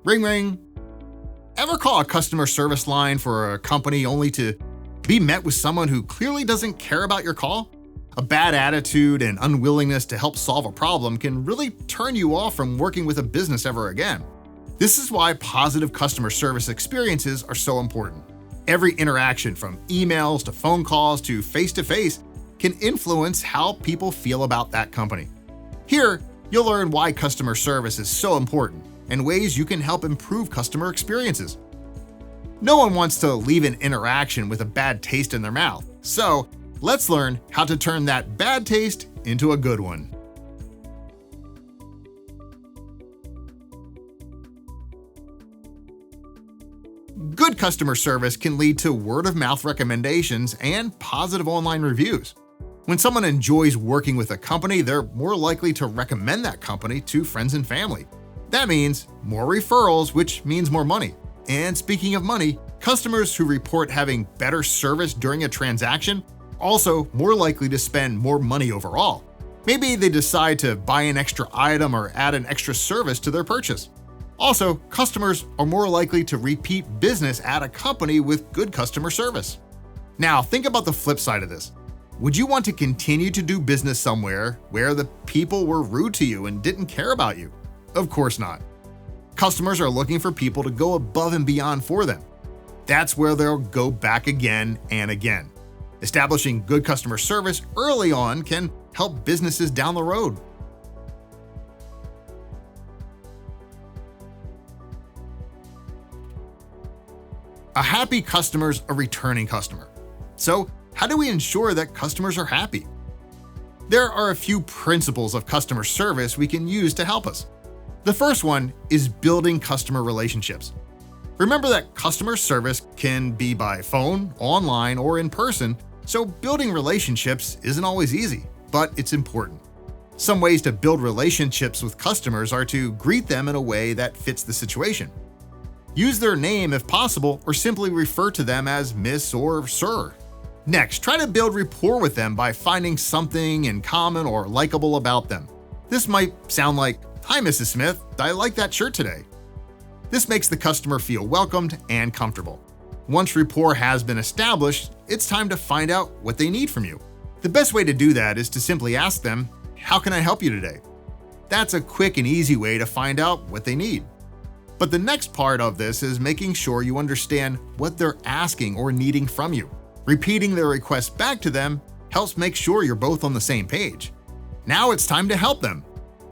Ring ring. Ever call a customer service line for a company only to be met with someone who clearly doesn't care about your call? A bad attitude and unwillingness to help solve a problem can really turn you off from working with a business ever again. This is why positive customer service experiences are so important. Every interaction, from emails to phone calls to face-to-face, can influence how people feel about that company. Here, you'll learn why customer service is so important and ways you can help improve customer experiences. No one wants to leave an interaction with a bad taste in their mouth, so let's learn how to turn that bad taste into a good one. Good customer service can lead to word-of-mouth recommendations and positive online reviews. When someone enjoys working with a company, they're more likely to recommend that company to friends and family. That means more referrals, which means more money. And speaking of money, customers who report having better service during a transaction are also more likely to spend more money overall. Maybe they decide to buy an extra item or add an extra service to their purchase. Also, customers are more likely to repeat business at a company with good customer service. Now, think about the flip side of this. Would you want to continue to do business somewhere where the people were rude to you and didn't care about you? Of course not. Customers are looking for people to go above and beyond for them. That's where they'll go back again and again. Establishing good customer service early on can help businesses down the road. A happy customer is a returning customer. So, how do we ensure that customers are happy? There are a few principles of customer service we can use to help us. The first one is building customer relationships. Remember that customer service can be by phone, online, or in person, so building relationships isn't always easy, but it's important. Some ways to build relationships with customers are to greet them in a way that fits the situation. Use their name if possible, or simply refer to them as Miss or Sir. Next, try to build rapport with them by finding something in common or likable about them. This might sound like, "Hi, Mrs. Smith, I like that shirt today." This makes the customer feel welcomed and comfortable. Once rapport has been established, it's time to find out what they need from you. The best way to do that is to simply ask them, "How can I help you today?" That's a quick and easy way to find out what they need. But the next part of this is making sure you understand what they're asking or needing from you. Repeating their request back to them helps make sure you're both on the same page. Now it's time to help them.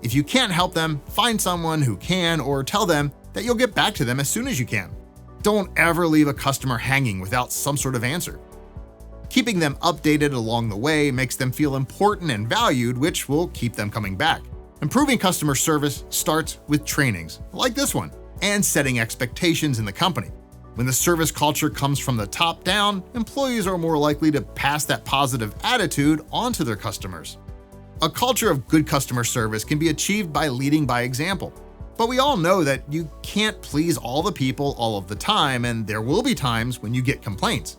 If you can't help them, find someone who can, or tell them that you'll get back to them as soon as you can. Don't ever leave a customer hanging without some sort of answer. Keeping them updated along the way makes them feel important and valued, which will keep them coming back. Improving customer service starts with trainings, like this one, and setting expectations in the company. When the service culture comes from the top down, employees are more likely to pass that positive attitude onto their customers. A culture of good customer service can be achieved by leading by example. But we all know that you can't please all the people all of the time, and there will be times when you get complaints.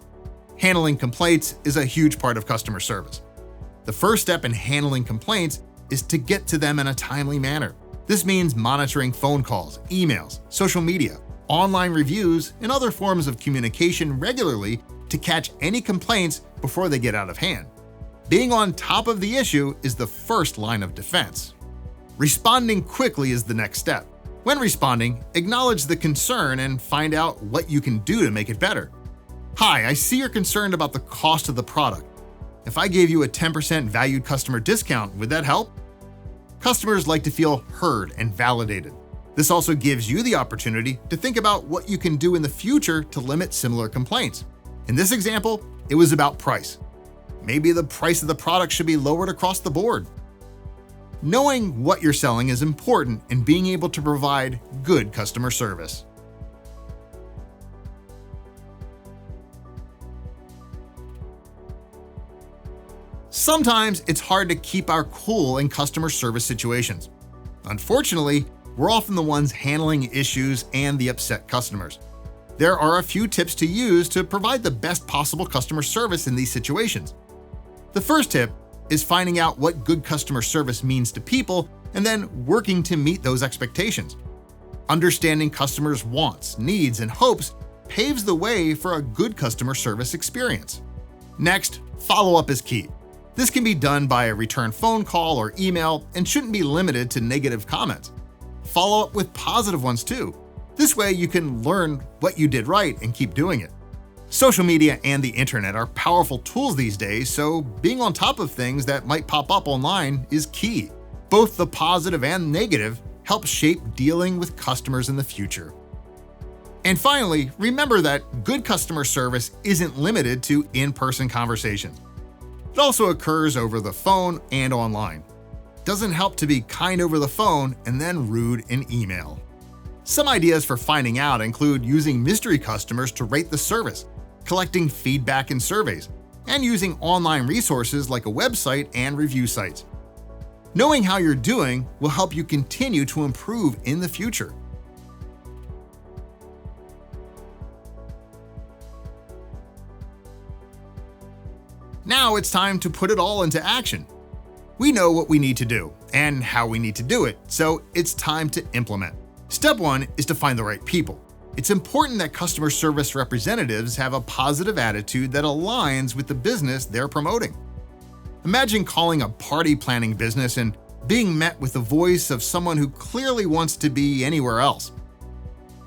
Handling complaints is a huge part of customer service. The first step in handling complaints is to get to them in a timely manner. This means monitoring phone calls, emails, social media, online reviews, and other forms of communication regularly to catch any complaints before they get out of hand. Being on top of the issue is the first line of defense. Responding quickly is the next step. When responding, acknowledge the concern and find out what you can do to make it better. "Hi, I see you're concerned about the cost of the product. If I gave you a 10% valued customer discount, would that help?" Customers like to feel heard and validated. This also gives you the opportunity to think about what you can do in the future to limit similar complaints. In this example, it was about price. Maybe the price of the product should be lowered across the board. Knowing what you're selling is important in being able to provide good customer service. Sometimes it's hard to keep our cool in customer service situations. Unfortunately, we're often the ones handling issues and the upset customers. There are a few tips to use to provide the best possible customer service in these situations. The first tip is finding out what good customer service means to people and then working to meet those expectations. Understanding customers' wants, needs, and hopes paves the way for a good customer service experience. Next, follow-up is key. This can be done by a return phone call or email and shouldn't be limited to negative comments. Follow up with positive ones too. This way you can learn what you did right and keep doing it. Social media and the internet are powerful tools these days, so being on top of things that might pop up online is key. Both the positive and negative help shape dealing with customers in the future. And finally, remember that good customer service isn't limited to in-person conversations. It also occurs over the phone and online. It doesn't help to be kind over the phone and then rude in email. Some ideas for finding out include using mystery customers to rate the service, collecting feedback in surveys, and using online resources like a website and review sites. Knowing how you're doing will help you continue to improve in the future. Now it's time to put it all into action. We know what we need to do and how we need to do it, so it's time to implement. Step 1 is to find the right people. It's important that customer service representatives have a positive attitude that aligns with the business they're promoting. Imagine calling a party planning business and being met with the voice of someone who clearly wants to be anywhere else.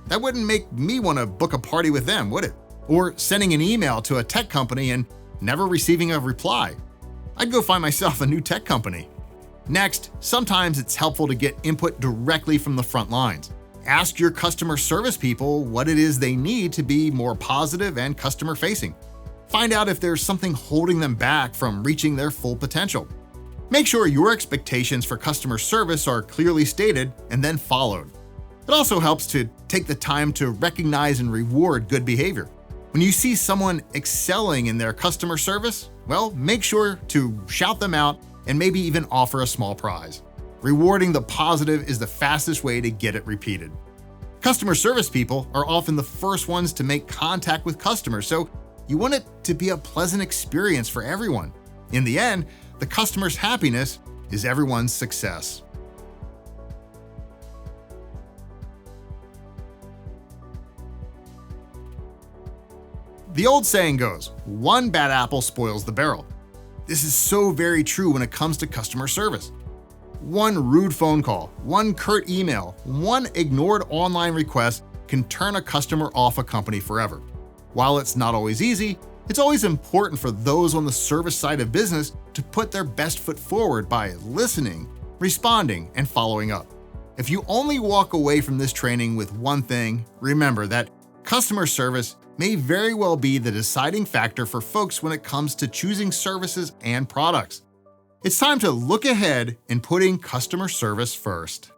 That wouldn't make me want to book a party with them, would it? Or sending an email to a tech company and never receiving a reply. I'd go find myself a new tech company. Next, sometimes it's helpful to get input directly from the front lines. Ask your customer service people what it is they need to be more positive and customer-facing. Find out if there's something holding them back from reaching their full potential. Make sure your expectations for customer service are clearly stated and then followed. It also helps to take the time to recognize and reward good behavior. When you see someone excelling in their customer service, well, make sure to shout them out and maybe even offer a small prize. Rewarding the positive is the fastest way to get it repeated. Customer service people are often the first ones to make contact with customers, so you want it to be a pleasant experience for everyone. In the end, the customer's happiness is everyone's success. The old saying goes, one bad apple spoils the barrel. This is so very true when it comes to customer service. One rude phone call, one curt email, one ignored online request can turn a customer off a company forever. While it's not always easy, it's always important for those on the service side of business to put their best foot forward by listening, responding, and following up. If you only walk away from this training with one thing, remember that customer service may very well be the deciding factor for folks when it comes to choosing services and products. It's time to look ahead and putting customer service first.